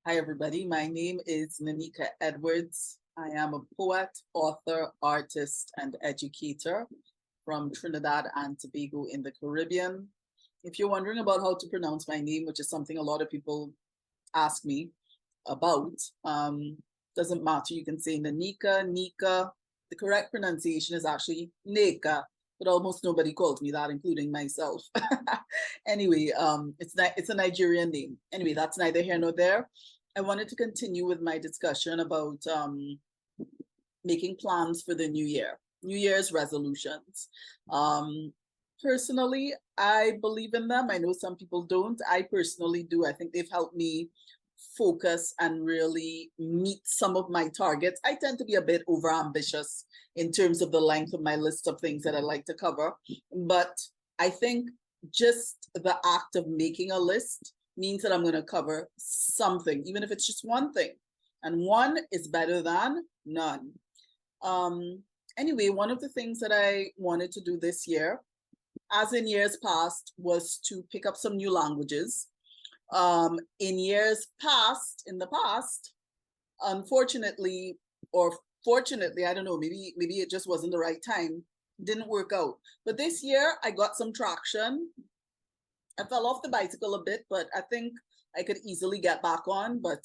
Hi, everybody. My name is Nanika Edwards. I am a poet, author, artist, and educator from Trinidad and Tobago in the Caribbean. If you're wondering about how to pronounce my name, which is something a lot of people ask me about, doesn't matter. You can say Nanika, Nika. The correct pronunciation is actually Neka, but almost nobody calls me that, including myself. Anyway, it's a Nigerian name. Anyway, that's neither here nor there. I wanted to continue with my discussion about making plans for the new year, New Year's resolutions. Um, Personally, I believe in them. I know some people don't. I personally do. I think they've helped me focus and really meet some of my targets. I tend to be a bit over ambitious in terms of the length of my list of things that I like to cover. But I think just the act of making a list means that I'm going to cover something, even if it's just one thing. And one is better than none. Um, anyway, one of the things that I wanted to do this year, as in years past, was to pick up some new languages. In years past, in the past, unfortunately, or fortunately, I don't know, maybe it just wasn't the right time, didn't work out. But this year I got some traction. I fell off the bicycle a bit, but I think I could easily get back on. But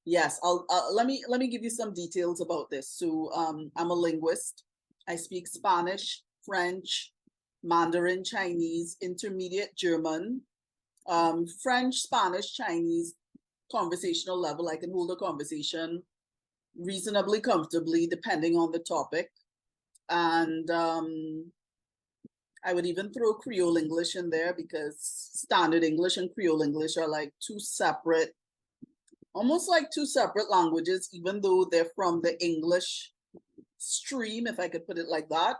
yes, I'll let me give you some details about this. So I'm a linguist. I speak Spanish, French, Mandarin, Chinese, intermediate German, French, Spanish, Chinese, conversational level. I can hold a conversation reasonably comfortably, depending on the topic. And I would even throw Creole English in there because Standard English and Creole English are like two separate, almost like two separate languages, even though they're from the English stream, if I could put it like that.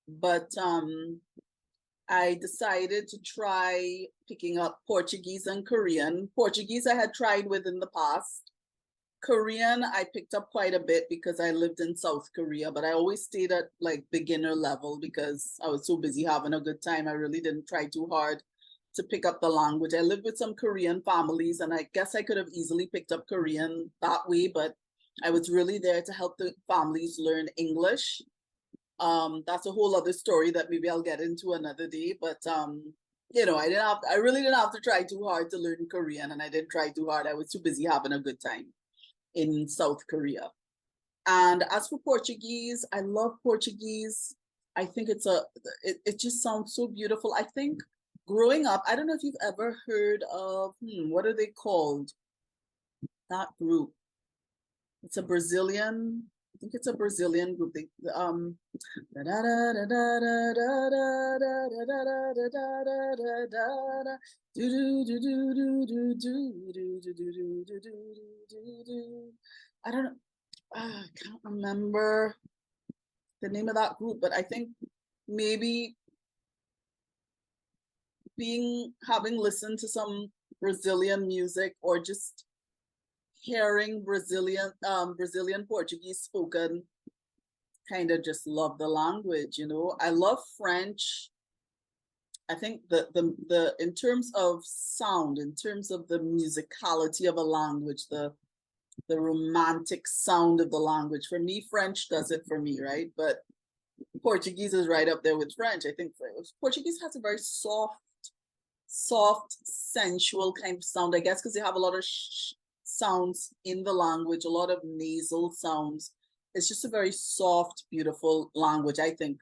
But I decided to try picking up Portuguese and Korean. Portuguese I had tried with in the past. Korean I picked up quite a bit because I lived in South Korea, but I always stayed at like beginner level because I was so busy having a good time. I really didn't try too hard to pick up the language. I lived with some Korean families, and I guess I could have easily picked up Korean that way, but I was really there to help the families learn English. That's a whole other story that maybe I'll get into another day. But I really didn't have to try too hard to learn Korean, and I didn't try too hard. I was too busy having a good time in South Korea. And as for Portuguese, I love Portuguese. I think it just sounds so beautiful. I think growing up, I don't know if you've ever heard of what are they called? That group. It's a Brazilian, I think it's a Brazilian group. They I don't know. I can't remember the name of that group, but I think maybe having listened to some Brazilian music or just hearing Brazilian Portuguese spoken, kind of just love the language. I love French. I think the in terms of sound, in terms of the musicality of a language, the romantic sound of the language, for me, French does it for me, right? But Portuguese is right up there with French. I think Portuguese has a very soft, sensual kind of sound, I guess, because they have a lot of sounds in the language, a lot of nasal sounds. It's just a very soft, beautiful language, I think.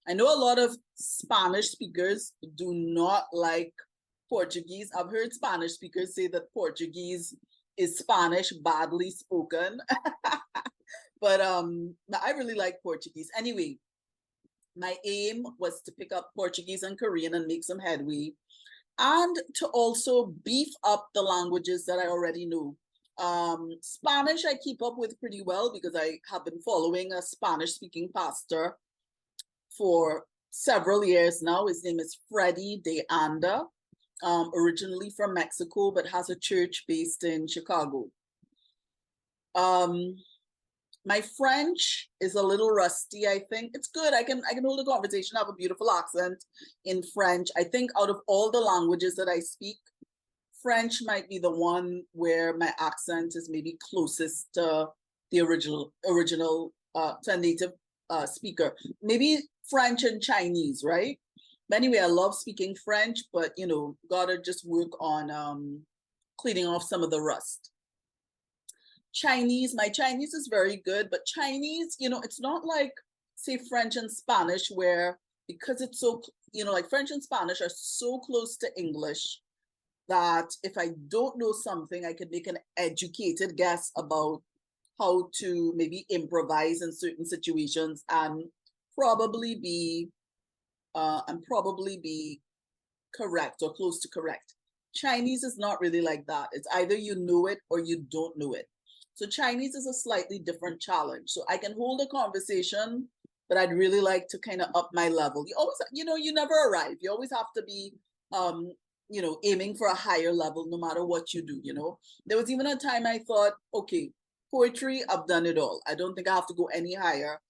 I know a lot of Spanish speakers do not like Portuguese. I've heard Spanish speakers say that Portuguese is Spanish badly spoken. But I really like Portuguese. Anyway, my aim was to pick up Portuguese and Korean and make some headway, and to also beef up the languages that I already know. Spanish I keep up with pretty well because I have been following a Spanish speaking pastor for several years now. His name is Freddy de Anda, originally from Mexico, but has a church based in Chicago. My French is a little rusty, I think. It's good. I can hold a conversation, have a beautiful accent in French. I think out of all the languages that I speak, French might be the one where my accent is maybe closest to the original to a native speaker. Maybe French and Chinese, right? But anyway, I love speaking French, but gotta just work on cleaning off some of the rust. Chinese, my Chinese is very good, but Chinese, it's not like, say, French and Spanish, where because it's so, like French and Spanish are so close to English that if I don't know something, I could make an educated guess about how to maybe improvise in certain situations and probably be correct or close to correct. Chinese is not really like that. It's either you know it or you don't know it. So Chinese is a slightly different challenge. So I can hold a conversation, but I'd really like to kind of up my level. You always, you never arrive. You always have to be aiming for a higher level no matter what you do. There was even a time I thought, okay, poetry, I've done it all. I don't think I have to go any higher.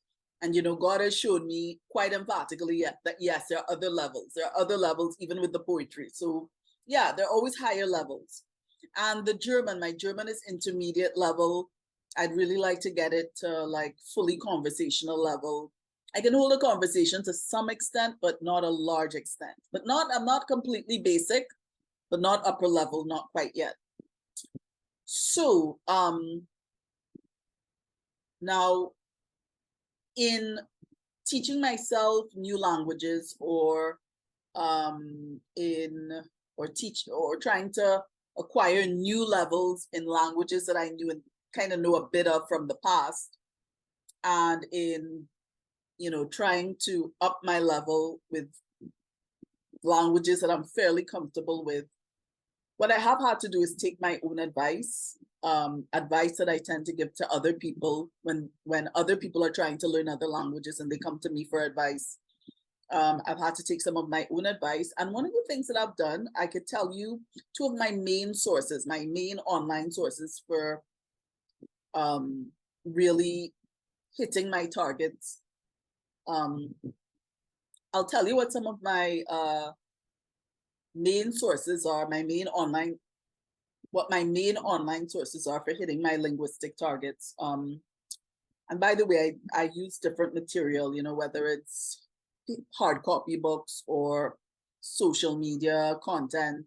And God has showed me quite emphatically that yes, there are other levels. There are other levels even with the poetry. So yeah, there are always higher levels. And my German is intermediate level. I'd really like to get it to like fully conversational level. I can hold a conversation to some extent, but not a large extent. I'm not completely basic, but not upper level, not quite yet. So now in teaching myself new languages or trying to acquire new levels in languages that I knew and kind of know a bit of from the past, and in trying to up my level with languages that I'm fairly comfortable with, what I have had to do is take my own advice that I tend to give to other people when other people are trying to learn other languages and they come to me for advice. I've had to take some of my own advice. And one of the things that I've done, I could tell you two of my main online sources for really hitting my targets. I'll tell you what some of my main sources are, what my main online sources are for hitting my linguistic targets. And by the way, I use different material, whether it's hard copy books or social media content,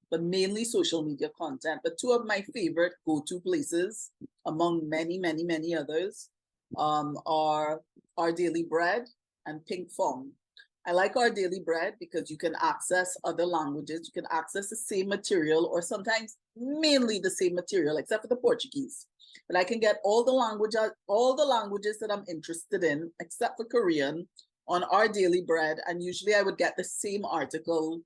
but mainly social media content. But two of my favorite go-to places, among many, many, many others, are Our Daily Bread and Pinkfong. I like Our Daily Bread because you can access other languages. You can access the same material, or sometimes mainly the same material, except for the Portuguese. But I can get all the languages that I'm interested in, except for Korean, on Our Daily Bread. And usually I would get the same article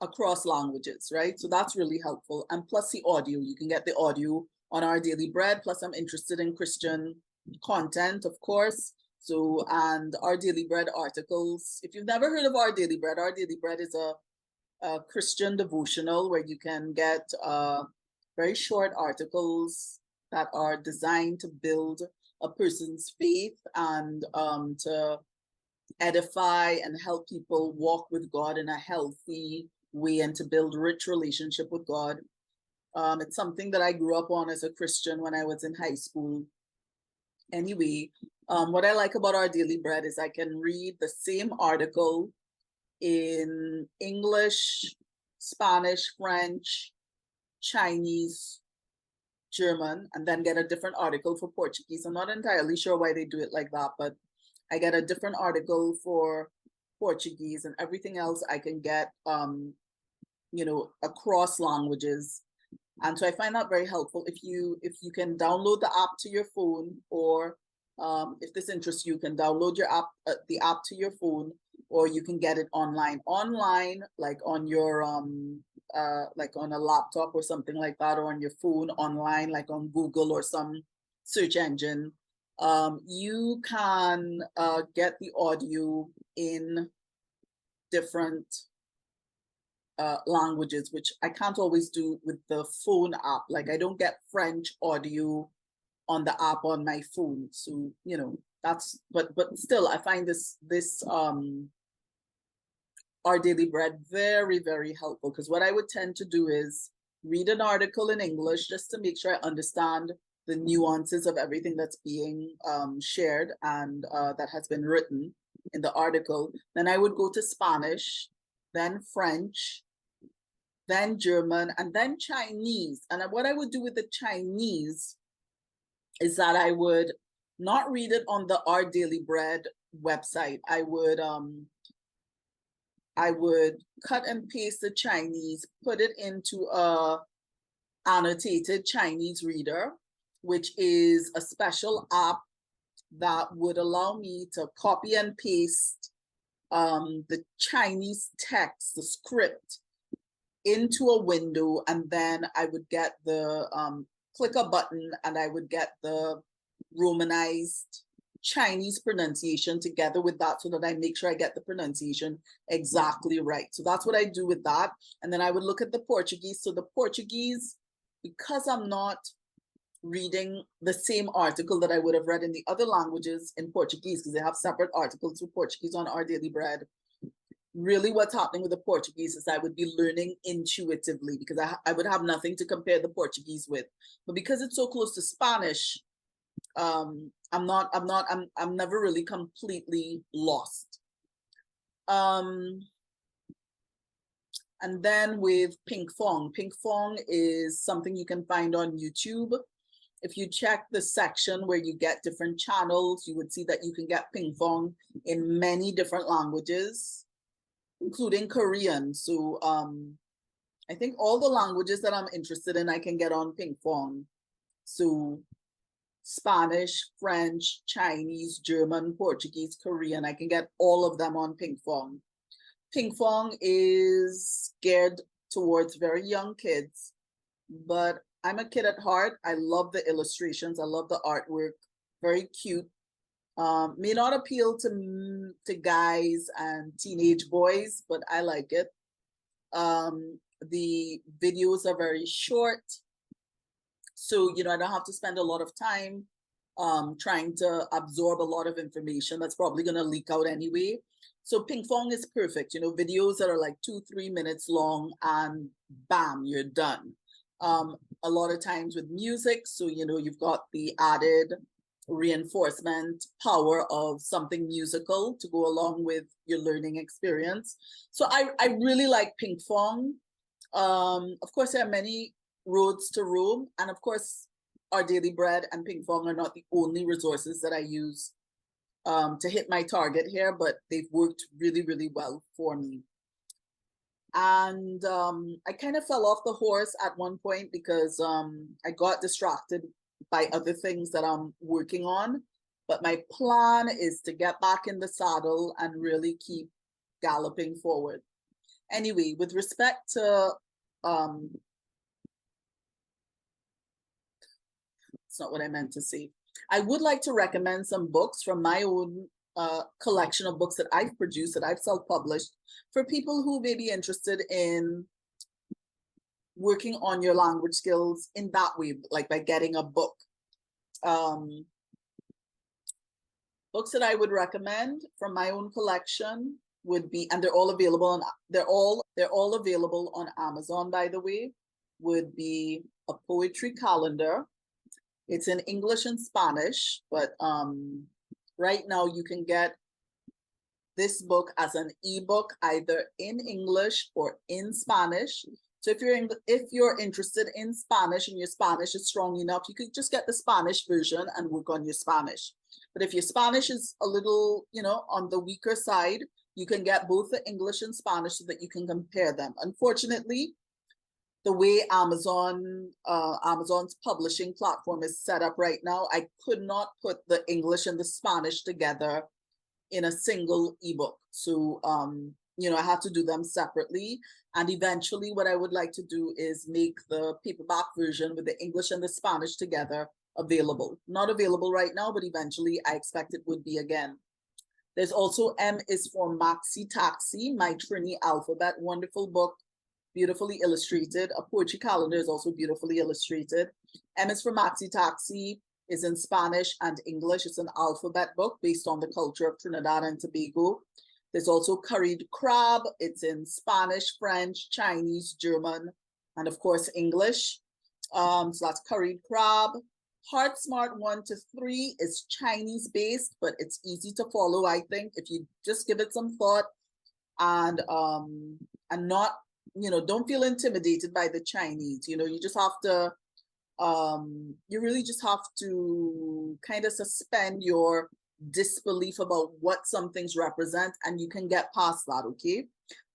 across languages, right? So that's really helpful. And plus the audio, you can get the audio on Our Daily Bread. Plus I'm interested in Christian content, of course. So, and Our Daily Bread articles. If you've never heard of Our Daily Bread is a Christian devotional where you can get very short articles that are designed to build a person's faith and to edify and help people walk with God in a healthy way and to build rich relationship with God. It's something that I grew up on as a Christian when I was in high school. Anyway, what I like about Our Daily Bread is I can read the same article in English, Spanish, French, Chinese, German, and then get a different article for Portuguese. I'm not entirely sure why they do it like that, but I get a different article for Portuguese, and everything else I can get, across languages. And so I find that very helpful. If you can download the app to your phone, or if this interests you, you can download the app to your phone, or you can get it online, like on your like on a laptop or something like that, or on your phone online, like on Google or some search engine. You can get the audio in different languages, which I can't always do with the phone app. Like I don't get French audio on the app on my phone. So, that's, but still I find this Our Daily Bread very, very helpful, because what I would tend to do is read an article in English just to make sure I understand the nuances of everything that's being shared and that has been written in the article. Then I would go to Spanish, then French, then German, and then Chinese. And what I would do with the Chinese is that I would not read it on the Our Daily Bread website. I would cut and paste the Chinese, put it into a annotated Chinese reader, which is a special app that would allow me to copy and paste the Chinese text, the script, into a window, and then I would get the click a button and I would get the Romanized Chinese pronunciation together with that, so that I make sure I get the pronunciation exactly right. So that's what I do with that. And then I would look at the Portuguese. So the Portuguese, because I'm not reading the same article that I would have read in the other languages in Portuguese, because they have separate articles for Portuguese on Our Daily Bread. Really what's happening with the Portuguese is I would be learning intuitively, because I would have nothing to compare the Portuguese with. But because it's so close to Spanish, I'm never really completely lost. And then with Pinkfong is something you can find on YouTube. If you check the section where you get different channels, you would see that you can get Pinkfong in many different languages, including Korean. So I think all the languages that I'm interested in, I can get on Pinkfong. So Spanish, French, Chinese, German, Portuguese, Korean, I can get all of them on Pinkfong. Pinkfong is geared towards very young kids, but I'm a kid at heart. I love the illustrations. I love the artwork. Very cute. May not appeal to guys and teenage boys, but I like it. The videos are very short, so I don't have to spend a lot of time trying to absorb a lot of information that's probably going to leak out anyway. So Pinkfong is perfect. Videos that are like 2-3 minutes long, and bam, you're done. A lot of times with music, so you've got the added reinforcement power of something musical to go along with your learning experience. So I really like Pinkfong. Of course, there are many roads to Rome, and of course Our Daily Bread and Pinkfong are not the only resources that I use to hit my target here, but they've worked really, really well for me. And I kind of fell off the horse at one point because I got distracted by other things that I'm working on. But my plan is to get back in the saddle and really keep galloping forward. Anyway, with respect to it's not what I meant to say. I would like to recommend some books from my own collection of books that I've produced, that I've self-published, for people who may be interested in working on your language skills in that way, like by getting a book. Books that I would recommend from my own collection would be, and they're all available on Amazon, by the way, would be A Poetry Calendar. It's in English and Spanish, but right now you can get this book as an ebook either in English or in Spanish. So if you're interested in Spanish and your Spanish is strong enough, you could just get the Spanish version and work on your Spanish. But if your Spanish is a little, on the weaker side, you can get both the English and Spanish so that you can compare them. Unfortunately, the way Amazon's publishing platform is set up right now, I could not put the English and the Spanish together in a single ebook. So, I have to do them separately. And eventually what I would like to do is make the paperback version with the English and the Spanish together available. Not available right now, but eventually I expect it would be again. There's also M is for Maxi Taxi, My Trini Alphabet, wonderful book, beautifully illustrated. A Poetry Calendar is also beautifully illustrated. M is for Maxi Taxi is in Spanish and English. It's an alphabet book based on the culture of Trinidad and Tobago. There's also curried crab. It's in Spanish, French, Chinese, German, and of course, English. So that's curried crab. Heart Smart 1 to 3 is Chinese based, but it's easy to follow, I think, if you just give it some thought and not, don't feel intimidated by the Chinese. You just have to, you really just have to kind of suspend your disbelief about what some things represent, and you can get past that, okay?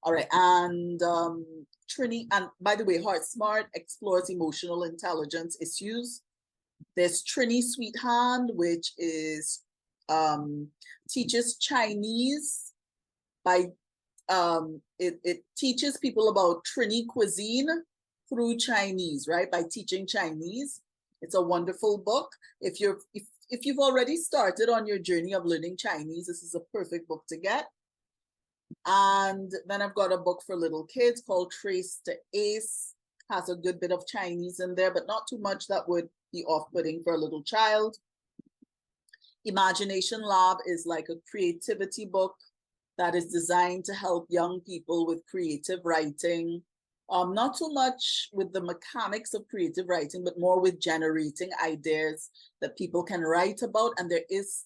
All right, and Trini, and by the way, Heart Smart explores emotional intelligence issues. There's Trini Sweet Hand, which is teaches Chinese by it teaches people about Trini cuisine through Chinese, right? By teaching Chinese. It's a wonderful book. If you've already started on your journey of learning Chinese, this is a perfect book to get. And then I've got a book for little kids called Trace to Ace. Has a good bit of Chinese in there, but not too much that would be off-putting for a little child. Imagination Lab is like a creativity book that is designed to help young people with creative writing. Not so much with the mechanics of creative writing, but more with generating ideas that people can write about. And there is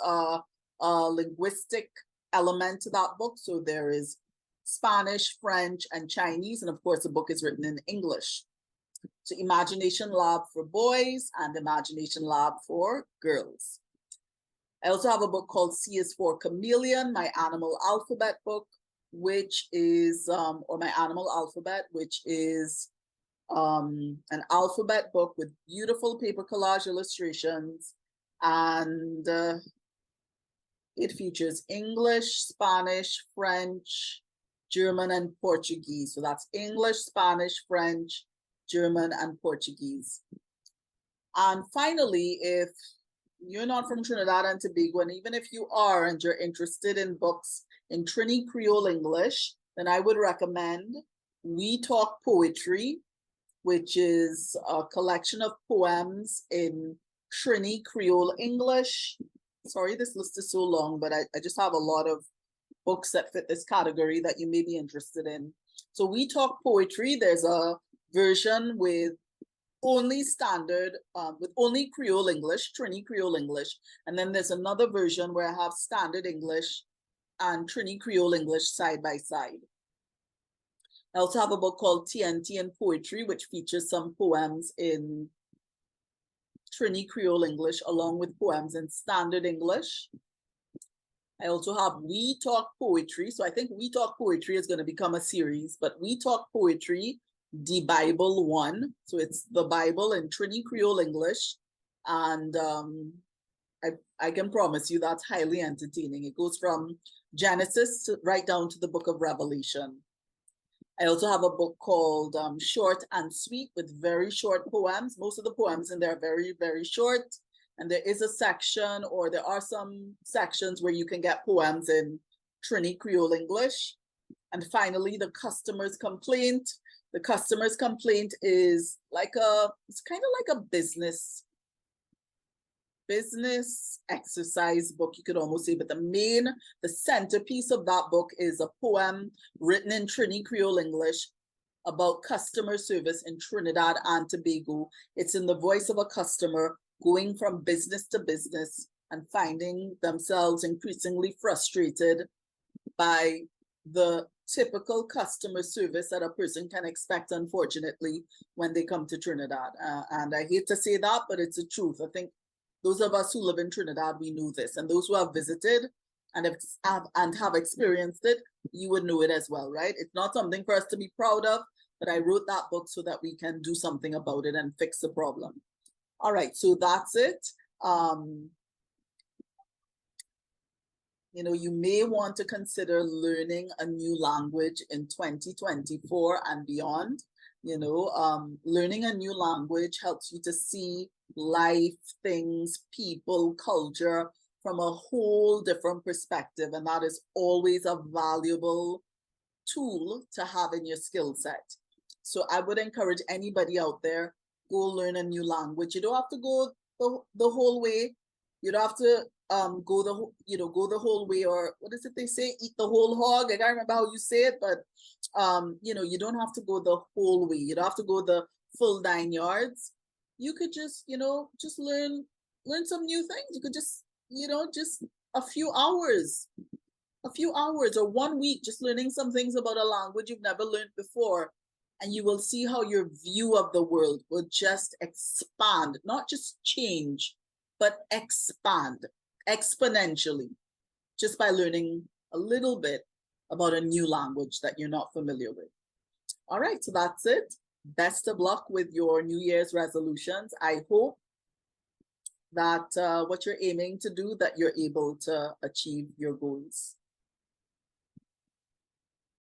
a linguistic element to that book. So there is Spanish, French, and Chinese. And of course, the book is written in English. So Imagination Lab for boys and Imagination Lab for girls. I also have a book called C is for Chameleon, my animal alphabet book, which is, or my animal alphabet, which is an alphabet book with beautiful paper collage illustrations. And it features English, Spanish, French, German, and Portuguese. So that's English, Spanish, French, German, and Portuguese. And finally, if you're not from Trinidad and Tobago, and even if you are and you're interested in books in Trini Creole English, then I would recommend We Talk Poetry, which is a collection of poems in Trini Creole English. Sorry, this list is so long, but I just have a lot of books that fit this category that you may be interested in. So We Talk Poetry, there's a version with only standard, with only Creole English, Trini Creole English. And then there's another version where I have standard English and Trini Creole English side by side. I also have a book called TNT and Poetry, which features some poems in Trini Creole English along with poems in standard English. I also have We Talk Poetry. So I think We Talk Poetry is going to become a series, but We Talk Poetry, the Bible 1. So it's the Bible in Trini Creole English. And I can promise you that's highly entertaining. It goes from Genesis right down to the book of Revelation. I also have a book called Short and Sweet with very short poems. Most of the poems in there are very, very short. And there is a section, or there are some sections where you can get poems in Trini Creole English. And finally, the customer's complaint. The customer's complaint is it's kind of like a business exercise book, you could almost say, but the centerpiece of that book is a poem written in Trini Creole English about customer service in Trinidad and Tobago. It's in the voice of a customer going from business to business and finding themselves increasingly frustrated by the typical customer service that a person can expect, unfortunately, when they come to Trinidad. And I hate to say that, but it's the truth. I think those of us who live in Trinidad, we know this. And those who have visited and have experienced it, you would know it as well, right? It's not something for us to be proud of, but I wrote that book so that we can do something about it and fix the problem. All right, so that's it. You may want to consider learning a new language in 2024 and beyond. Learning a new language helps you to see life, things, people, culture from a whole different perspective. And that is always a valuable tool to have in your skill set. So I would encourage anybody out there, go learn a new language. You don't have to go the whole way. You don't have to go the go the whole way, or what is it they say, eat the whole hog. I can't remember how you say it, but you don't have to go the whole way. You don't have to go the full 9 yards. You could just just learn some new things. You could just just a few hours, or 1 week, just learning some things about a language you've never learned before, and you will see how your view of the world will just expand, not just change, but expand exponentially, just by learning a little bit about a new language that you're not familiar with. All right, so that's it. Best of luck with your New Year's resolutions. I hope that what you're aiming to do, that you're able to achieve your goals.